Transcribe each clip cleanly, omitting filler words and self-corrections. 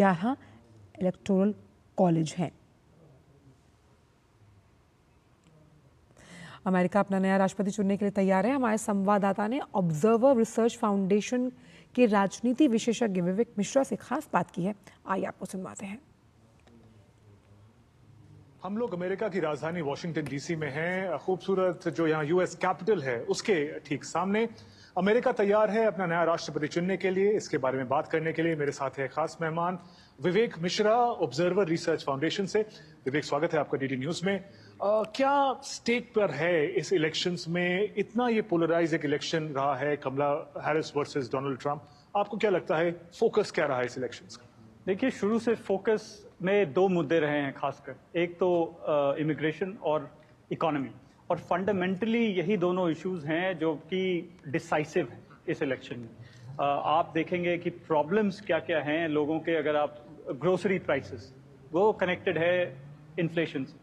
11 electoral college हैं। America अपना नया राष्ट्रपति चुनने के लिए तैयार है। हमारे संवाददाता ने ऑब्जर्वर रिसर्च फाउंडेशन के राजनीति विशेषज्ञ विवेक मिश्रा से खास बात की है। आइए आपको सुनवाते हैं। हम लोग अमेरिका की राजधानी वॉशिंगटन डीसी में हैं। खूबसूरत जो यहाँ यूएस कैपिटल है उसके ठीक सामने अमेरिका तैयार है अपना नया राष्ट्रपति चुनने के लिए। इसके बारे में बात करने के लिए मेरे साथ है खास मेहमान विवेक मिश्रा, ऑब्जर्वर रिसर्च फाउंडेशन से। विवेक, स्वागत है आपका डीडी न्यूज में। क्या स्टेक पर है इस इलेक्शंस में? इतना ये पोलराइज एक इलेक्शन रहा है, कमला हैरिस वर्सेस डोनाल्ड ट्रंप। आपको क्या लगता है फोकस क्या रहा है इस इलेक्शंस का? देखिए, शुरू से फोकस में दो मुद्दे रहे हैं खासकर। एक तो इमिग्रेशन और इकोनॉमी, और फंडामेंटली यही दोनों इश्यूज हैं जो कि डिसाइसिव हैं इस इलेक्शन में। आप देखेंगे कि प्रॉब्लम्स क्या क्या हैं लोगों के। अगर आप ग्रोसरी प्राइसेस, वो कनेक्टेड है इन्फ्लेशन से।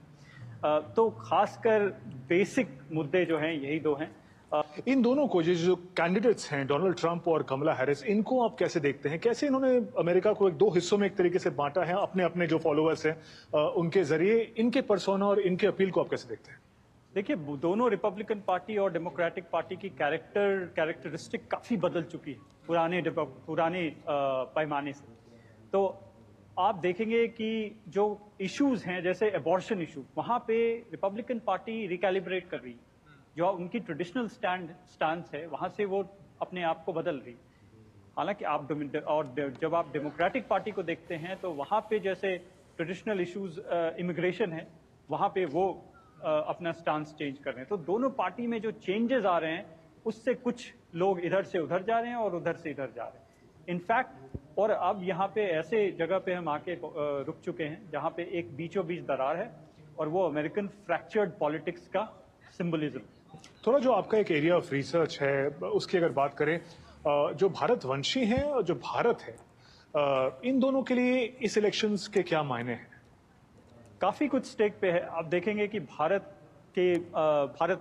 तो खासकर बेसिक मुद्दे जो हैं यही दो हैं। इन दोनों को जो कैंडिडेट्स हैं डोनाल्ड ट्रंप और कमला हैरिस, इनको आप कैसे देखते हैं? कैसे इन्होंने अमेरिका को दो हिस्सों में एक तरीके से बांटा है? अपने अपने जो फॉलोअर्स हैं उनके जरिए इनके पर्सोना और इनके अपील को आप कैसे देखते हैं? देखिए, दोनों रिपब्लिकन पार्टी और डेमोक्रेटिक पार्टी की कैरेक्टरिस्टिक काफी बदल चुकी है पुराने पैमाने से। तो आप देखेंगे कि जो इश्यूज हैं जैसे एबॉर्शन इशू, वहां पे रिपब्लिकन पार्टी रिकैलिब्रेट कर रही है। जो उनकी ट्रेडिशनल स्टांस है वहां से वो अपने आप को बदल रही। हालांकि जब आप डेमोक्रेटिक पार्टी को देखते हैं तो वहां पे जैसे ट्रेडिशनल इश्यूज इमिग्रेशन है, वहां पे वो अपना स्टांस चेंज कर रहे हैं। तो दोनों पार्टी में जो चेंजेस आ रहे हैं उससे कुछ लोग इधर से उधर जा रहे हैं और उधर से इधर जा रहे हैं। इनफैक्ट, और अब यहाँ पे ऐसे जगह पे हम आके रुक चुके हैं जहाँ पे एक बीचों बीच दरार है, और वो अमेरिकन फ्रैक्चर्ड पॉलिटिक्स का सिंबलिज्म। थोड़ा जो आपका एक एरिया ऑफ रिसर्च है उसकी अगर बात करें, जो भारतवंशी हैं और जो भारत है, इन दोनों के लिए इस इलेक्शंस के क्या मायने हैं? काफी कुछ स्टेक पे है। आप देखेंगे कि भारत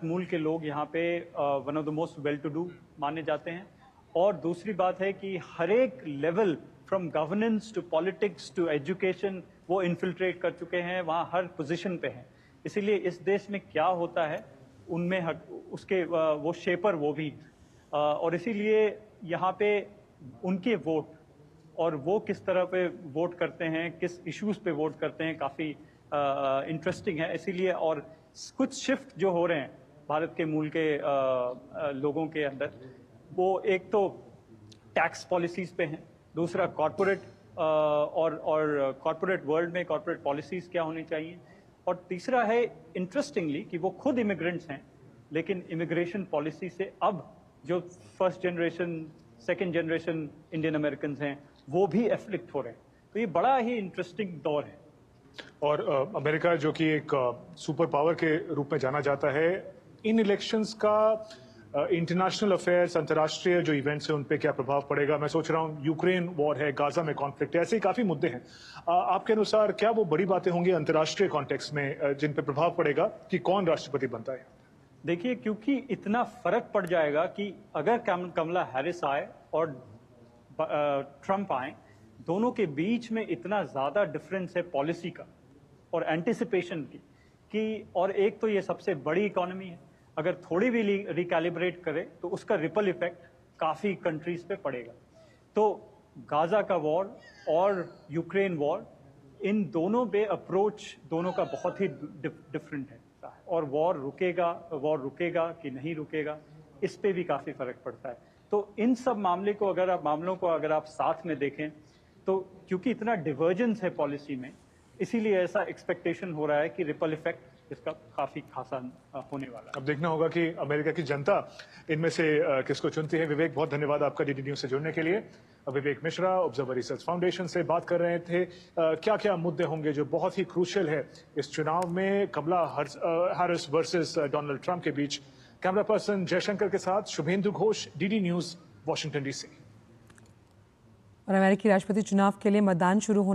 मूल के लोग यहाँ पे one of the most well to do माने जाते हैं। और दूसरी बात है कि हर एक level, from governance to politics to education, वो इन्फिल्ट्रेट कर चुके हैं, वहाँ हर पोजीशन पे हैं। इसीलिए इस देश में क्या होता है उनमें उसके वो शेपर वो भी, और इसीलिए यहाँ पे उनके वोट और वो किस तरह पे वोट करते हैं, किस इश्यूज पे वोट करते हैं, काफी इंटरेस्टिंग है। इसीलिए और कुछ शिफ्ट जो हो रहे हैं भारत के मूल के लोगों के अंदर, वो एक तो टैक्स पॉलिसीज पे हैं, दूसरा कॉर्पोरेट और कॉर्पोरेट वर्ल्ड में कॉर्पोरेट पॉलिसीज क्या होनी चाहिए, और तीसरा है इंटरेस्टिंगली कि वो खुद इमिग्रेंट्स हैं, लेकिन इमिग्रेशन पॉलिसी से अब जो first generation second generation Indian American हैं वो भी एफ्लिक्ट हो रहे हैं। तो ये बड़ा ही इंटरेस्टिंग दौर है। और अमेरिका जो कि एक सुपर पावर के रूप में जाना जाता है, इन इलेक्शंस का इंटरनेशनल अफेयर्स, अंतर्राष्ट्रीय जो इवेंट्स हैं उन पे क्या प्रभाव पड़ेगा? मैं सोच रहा हूँ यूक्रेन वॉर है, गाजा में कॉन्फ्लिक्ट है, ऐसे ही काफी मुद्दे हैं। आपके अनुसार क्या वो बड़ी बातें होंगी अंतर्राष्ट्रीय कॉन्टेक्स्ट में जिन पे प्रभाव पड़ेगा कि कौन राष्ट्रपति बनता है? देखिए, क्योंकि इतना फर्क पड़ जाएगा कि अगर कमला हैरिस आए और ट्रंप आए, दोनों के बीच में इतना ज्यादा डिफरेंस है पॉलिसी का और एंटिसिपेशन की कि, और एक तो ये सबसे बड़ी इकोनॉमी है, अगर थोड़ी भी रिकैलिब्रेट करे तो उसका रिपल इफेक्ट काफी कंट्रीज पे पड़ेगा। तो गाजा का वॉर और यूक्रेन वॉर, इन दोनों पे अप्रोच दोनों का बहुत ही डिफरेंट है, और वॉर रुकेगा कि नहीं रुकेगा, इस पे भी काफी फर्क पड़ता है। तो इन सब मामलों को अगर आप साथ में देखें तो क्योंकि इतना डिवर्जेंस है पॉलिसी में, इसीलिए ऐसा एक्सपेक्टेशन हो रहा है कि रिपल इफेक्ट इसका काफी खासा होने वाला है। अब देखना होगा कि अमेरिका की जनता इनमें से किसको चुनती है। विवेक, बहुत धन्यवाद आपका डीडी न्यूज से जुड़ने के लिए। विवेक मिश्रा, ऑब्जर्वर रिसर्च फाउंडेशन से बात कर रहे थे। क्या क्या मुद्दे होंगे जो बहुत ही क्रूशियल है इस चुनाव में Kamala Harris versus Donald Trump के बीच। कैमरा पर्सन जयशंकर के साथ Shubhendu Ghosh, DD news, Washington DC. और अमेरिकी राष्ट्रपति चुनाव के लिए मतदान शुरू होने